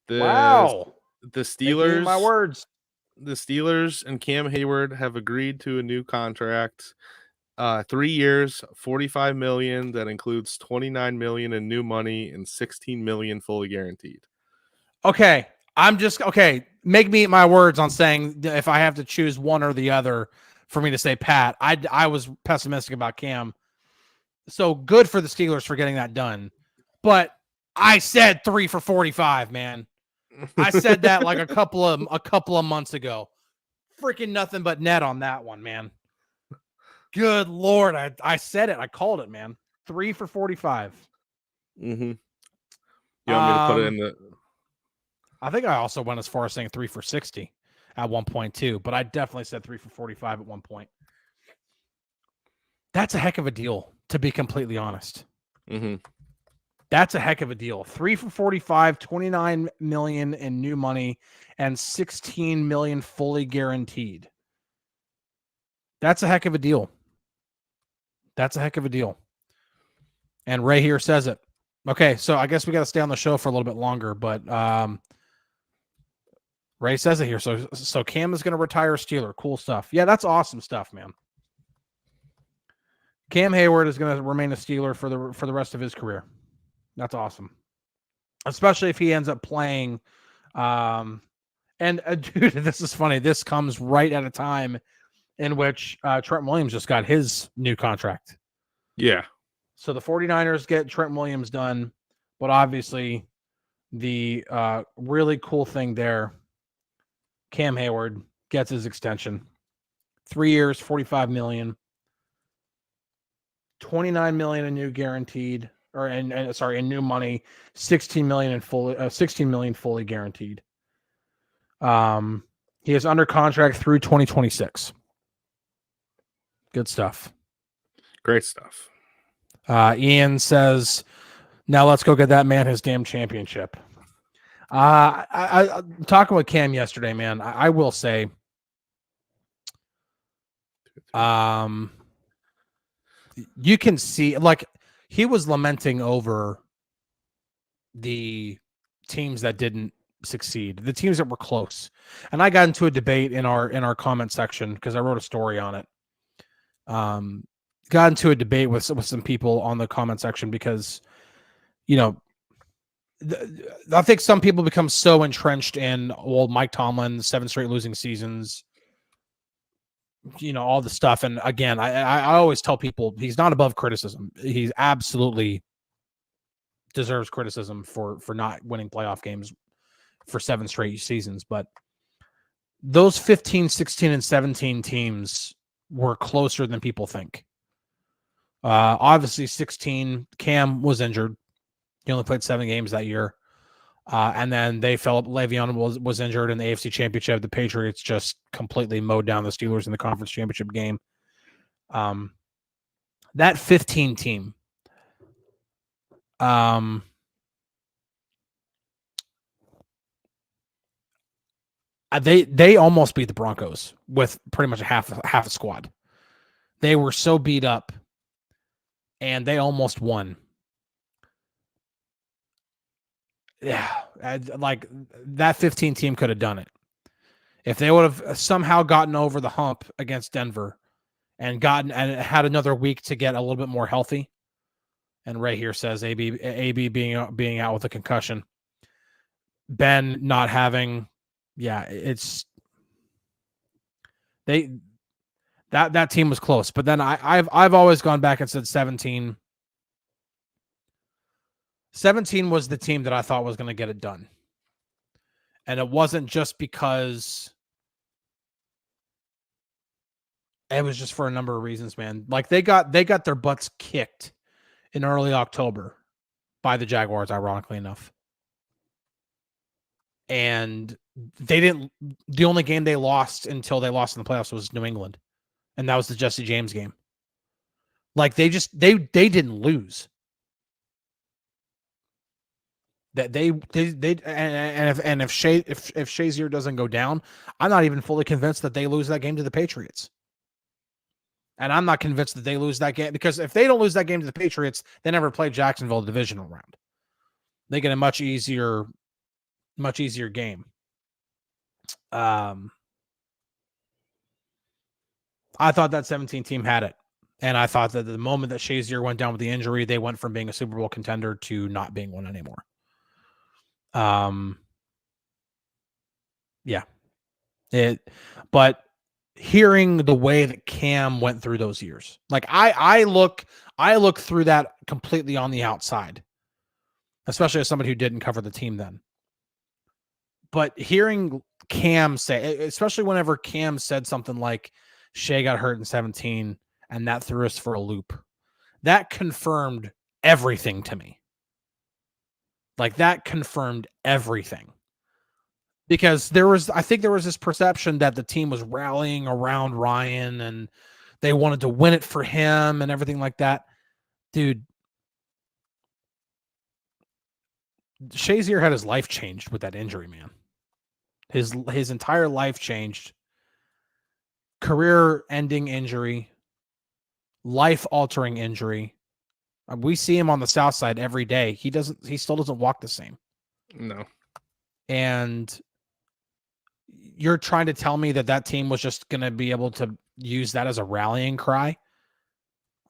wow. The Make me eat my Steelers, words. the Steelers and Cam Heyward have agreed to a new contract. 3 years, $45 million. That includes $29 million in new money and $16 million fully guaranteed. Okay. Make me eat my words on saying if I have to choose one or the other for me to say Pat. I was pessimistic about Cam. So good for the Steelers for getting that done. But I said 3 for 45, man. I said that like a couple of months ago. Freaking nothing but net on that one, man. Good Lord. I said it. I called it, man. 3 for 45. Mm-hmm. You want me to put it in the... I think I also went as far as saying 3 for 60 at one point too, but I definitely said 3 for 45 at one point. That's a heck of a deal, to be completely honest. Mm-hmm. That's a heck of a deal. 3 for 45, $29 million in new money, and $16 million fully guaranteed. That's a heck of a deal. That's a heck of a deal. And Ray here says it. Okay, so I guess we got to stay on the show for a little bit longer, but Ray says it here. So Cam is going to retire Steeler. Cool stuff. Yeah, that's awesome stuff, man. Cam Heyward is going to remain a Steeler for the rest of his career. That's awesome. Especially if he ends up playing. Dude, this is funny. This comes right at a time in which Trent Williams just got his new contract. Yeah. So the 49ers get Trent Williams done, but obviously the really cool thing there, Cam Heyward gets his extension. 3 years, $45 million. $29 million in new guaranteed, in new money, $16 million fully guaranteed. He is under contract through 2026. Good stuff. Great stuff. Ian says, now let's go get that man his damn championship. I talking with Cam yesterday, man. I will say, you can see, like, he was lamenting over the teams that didn't succeed, the teams that were close. And I got into a debate in our comment section because I wrote a story on it. Got into a debate with some people on the comment section because, I think some people become so entrenched in Mike Tomlin, 7 straight losing seasons, all the stuff. And again, I always tell people he's not above criticism. He's absolutely deserves criticism for not winning playoff games for 7 straight seasons. But those 15, 16, and 17 teams were closer than people think. Obviously 16, Cam was injured. He only played 7 games that year. And then Le'Veon was injured in the AFC Championship. The Patriots just completely mowed down the Steelers in the conference championship game. That 15 team, they almost beat the Broncos with pretty much half a squad. They were so beat up, and they almost won. Yeah, like that 15 team could have done it. If they would have somehow gotten over the hump against Denver and had another week to get a little bit more healthy. And Ray here says AB being out with a concussion. Ben not having, it's that team was close. But then I've always gone back and said 17. 17 was the team that I thought was going to get it done. And it wasn't just because it was just for a number of reasons, man. Like they got their butts kicked in early October by the Jaguars, ironically enough. And the only game they lost until they lost in the playoffs was New England. And that was the Jesse James game. Like they didn't lose. That if Shazier doesn't go down, I'm not even fully convinced that they lose that game to the Patriots. And I'm not convinced that they lose that game because if they don't lose that game to the Patriots, they never play Jacksonville divisional round. They get a much easier game. I thought that 17 team had it. And I thought that the moment that Shazier went down with the injury, they went from being a Super Bowl contender to not being one anymore. Yeah. But hearing the way that Cam went through those years, like I look through that completely on the outside, especially as somebody who didn't cover the team then. But hearing Cam say, especially whenever Cam said something like Shea got hurt in 17 and that threw us for a loop, that confirmed everything to me. Like that confirmed everything. Because I think there was this perception that the team was rallying around Ryan and they wanted to win it for him and everything like that. Dude, Shazier had his life changed with that injury, man. His entire life changed. Career-ending injury, life-altering injury. We see him on the South Side every day. He still doesn't walk the same. No. And you're trying to tell me that team was just going to be able to use that as a rallying cry?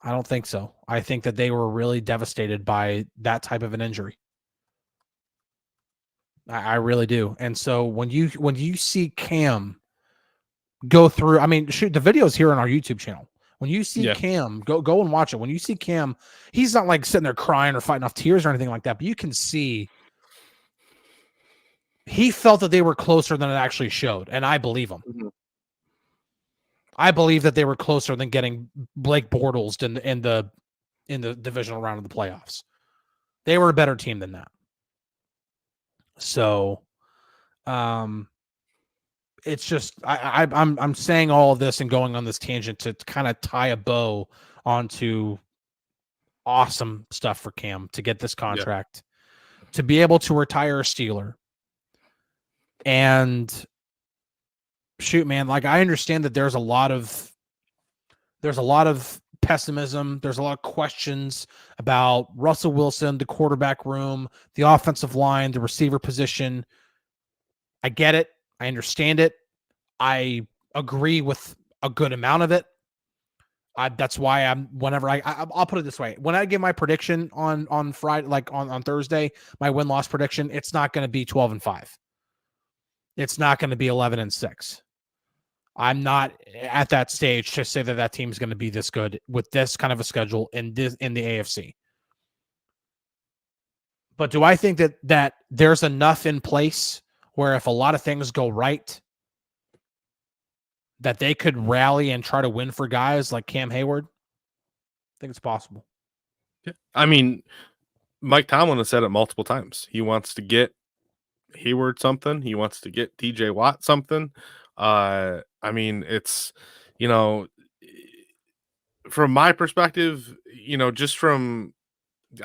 I don't think so. I think that they were really devastated by that type of an injury. I really do. And so when you see Cam go through, I mean, shoot, the video's here on our YouTube channel. When you see Cam, go and watch it. When you see Cam, he's not like sitting there crying or fighting off tears or anything like that, but you can see he felt that they were closer than it actually showed, and I believe him. Mm-hmm. I believe that they were closer than getting Blake Bortles in the divisional round of the playoffs. They were a better team than that. So, it's just I'm saying all of this and going on this tangent to kind of tie a bow onto awesome stuff for Cam to get this contract, to be able to retire a Steeler. And shoot, man, like I understand that there's a lot of pessimism. There's a lot of questions about Russell Wilson, the quarterback room, the offensive line, the receiver position. I get it. I understand it. I agree with a good amount of it. That's why I'll put it this way. When I give my prediction on Friday, like on Thursday, my win-loss prediction, it's not going to be 12-5. It's not going to be 11-6. I'm not at that stage to say that team is going to be this good with this kind of a schedule in the AFC. But do I think that there's enough in place where if a lot of things go right, that they could rally and try to win for guys like Cam Heyward? I think it's possible. Yeah. I mean, Mike Tomlin has said it multiple times. He wants to get Heyward something. He wants to get TJ Watt something. I mean, it's, from my perspective, just from,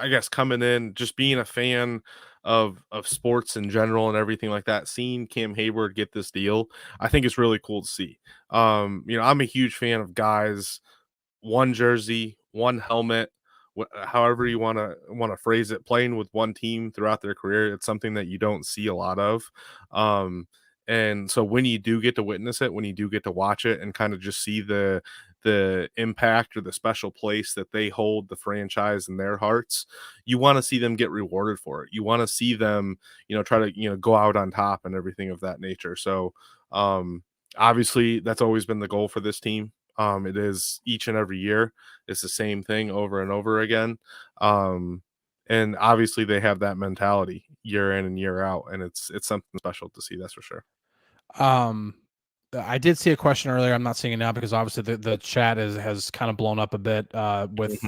I guess, coming in, just being a fan of sports in general and everything like that, seeing Cam Heyward get this deal, I think it's really cool to see. I'm a huge fan of guys, one jersey, one helmet, however you want to phrase it, playing with one team throughout their career. It's something that you don't see a lot of. And so when you do get to witness it, when you do get to watch it and kind of just see the impact or the special place that they hold the franchise in their hearts, you want to see them get rewarded for it. You want to see them, try to, go out on top and everything of that nature. So obviously that's always been the goal for this team. It is each and every year. It's the same thing over and over again. And obviously they have that mentality year in and year out, and it's something special to see. That's for sure. I did see a question earlier. I'm not seeing it now because obviously the chat has kind of blown up a bit with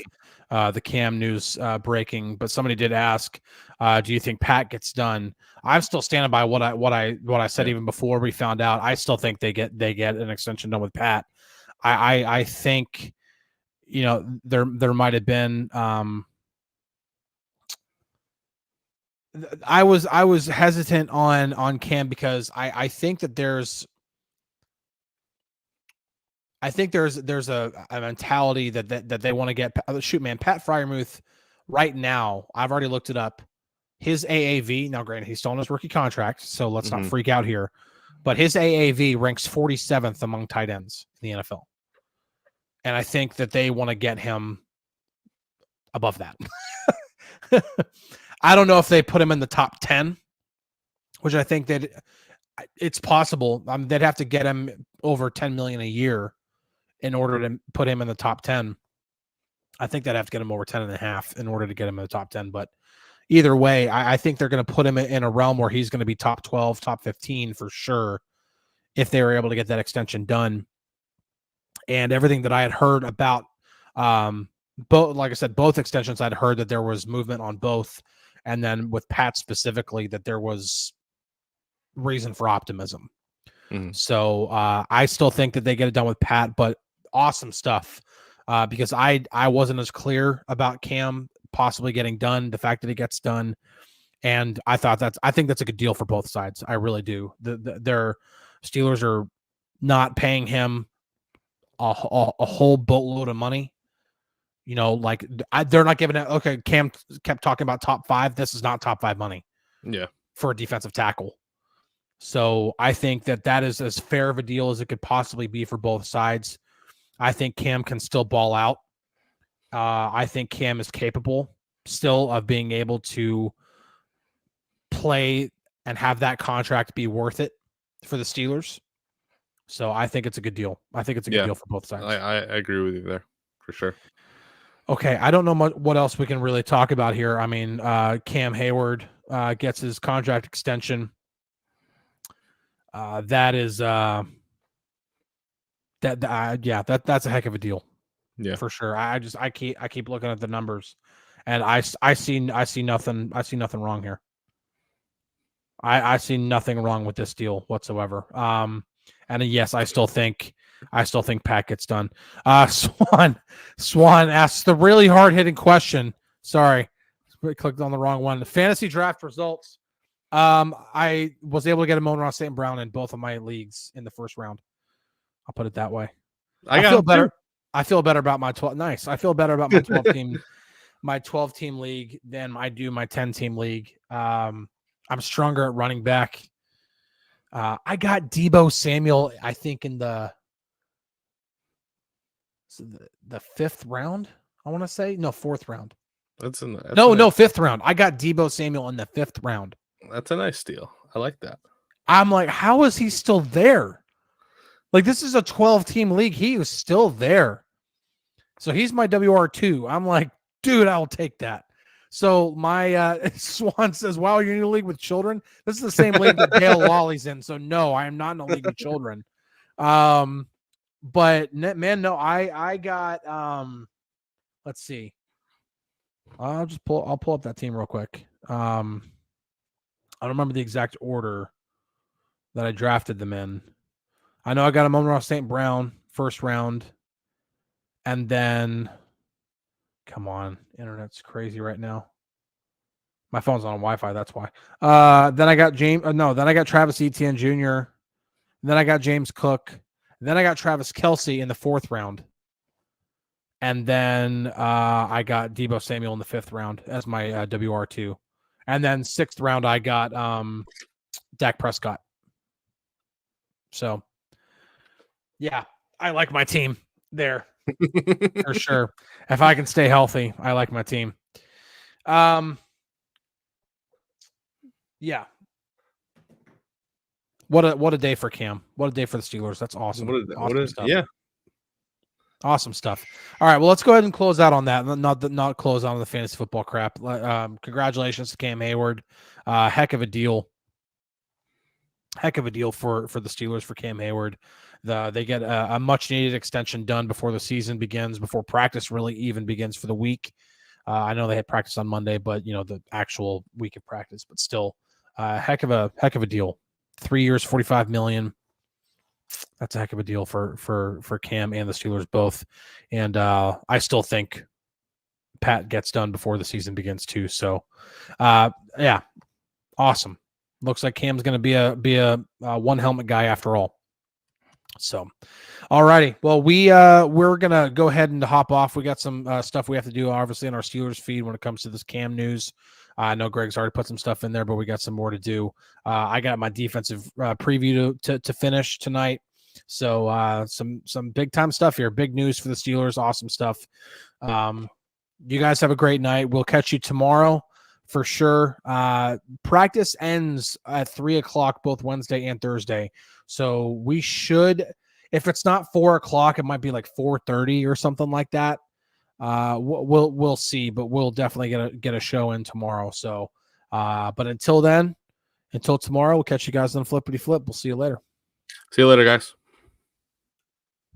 the Cam news breaking. But somebody did ask, do you think Pat gets done? I'm still standing by what I said even before we found out. I still think they get an extension done with Pat. I think, there might have been. I was hesitant on Cam because I think that there's a mentality that they want to get. Shoot, man, Pat Freiermuth right now, I've already looked it up. His AAV, now granted, he's still on his rookie contract, so let's not freak out here. but his AAV ranks 47th among tight ends in the NFL. And I think that they want to get him above that. I don't know if they put him in the top 10, which I think that it's possible. They'd have to get him over 10 million a year in order to put him in the top 10. I think they'd have to get him over 10 and a half in order to get him in the top 10. But either way, I think they're going to put him in a realm where he's going to be top 12, top 15 for sure if they were able to get that extension done. And everything that I had heard about both, like I said, both extensions, I'd heard that there was movement on both. And then with Pat specifically, that there was reason for optimism. So I still think that they get it done with Pat, but awesome stuff. Because I wasn't as clear about Cam possibly getting done, the fact that it gets done. And I think that's a good deal for both sides. I really do. Their Steelers are not paying him a whole boatload of money. You know, like they're not giving it. Okay, Cam kept talking about top 5. This is not top 5 money. Yeah, for a defensive tackle. So I think that is as fair of a deal as it could possibly be for both sides. I think Cam can still ball out. I think Cam is capable still of being able to play and have that contract be worth it for the Steelers. So I think it's a good deal. I think it's a good deal for both sides. I agree with you there for sure. Okay, I don't know what else we can really talk about here. I mean, Cam Heyward gets his contract extension. That's a heck of a deal. Yeah, for sure. I keep looking at the numbers, and I see nothing wrong here. I see nothing wrong with this deal whatsoever. And yes, I still think Pat gets done. Swan asks the really hard hitting question. Sorry, I clicked on the wrong one. The fantasy draft results. I was able to get Amon-Ra St. Brown in both of my leagues in the first round. I'll put it that way. I feel better. Too. I feel better about my 12. Nice. I feel better about my 12 team, my 12 team league than I do my 10 team league. I'm stronger at running back. I got Deebo Samuel, I think in the 5th round. I want to say 4th round. That's no 5th round. I got Deebo Samuel in the 5th round. That's a nice deal. I like that. I'm like, how is he still there? Like, this is a 12-team league. He was still there. So he's my WR2. I'm like, dude, I'll take that. So my Swan says, wow, you're in a league with children? This is the same league that Dale Lawley's in. So no, I am not in a league with children. But man, no, I got let's see. I'll pull up that team real quick. I don't remember the exact order that I drafted them in. I know I got Amon-Ra St. Brown first round. And then, come on, internet's crazy right now. My phone's on Wi-Fi, that's why. Then I got then I got Travis Etienne Jr. Then I got James Cook. Then I got Travis Kelce in the 4th round. And then I got Deebo Samuel in the 5th round as my WR2. And then 6th round, I got Dak Prescott. So, yeah, I like my team there for sure. If I can stay healthy, I like my team. Yeah. What a day for Cam. What a day for the Steelers. That's awesome. Awesome stuff. Yeah. Awesome stuff. All right, well, let's go ahead and close out on that. Not close out on the fantasy football crap. Congratulations to Cam Heyward. Heck of a deal. Heck of a deal for the Steelers for Cam Heyward. They get a much needed extension done before the season begins, before practice really even begins for the week. I know they had practice on Monday, but the actual week of practice, but still, heck of a deal. 3 years, $45 million. That's a heck of a deal for Cam and the Steelers both. And I still think Pat gets done before the season begins too. So, yeah, awesome. Looks like Cam's going to be a one helmet guy after all. So, all righty. Well, we're gonna go ahead and hop off. We got some stuff we have to do, obviously, in our Steelers feed when it comes to this Cam news. I know Greg's already put some stuff in there, but we got some more to do. I got my defensive preview to finish tonight. So some big time stuff here. Big news for the Steelers. Awesome stuff. You guys have a great night. We'll catch you tomorrow for sure. Practice ends at 3:00 both Wednesday and Thursday. So we should, if it's not 4:00, it might be like 4:30 or something like that. We'll see, but we'll definitely get a show in tomorrow. So, but until tomorrow, we'll catch you guys on Flippity Flip. We'll see you later. See you later, guys.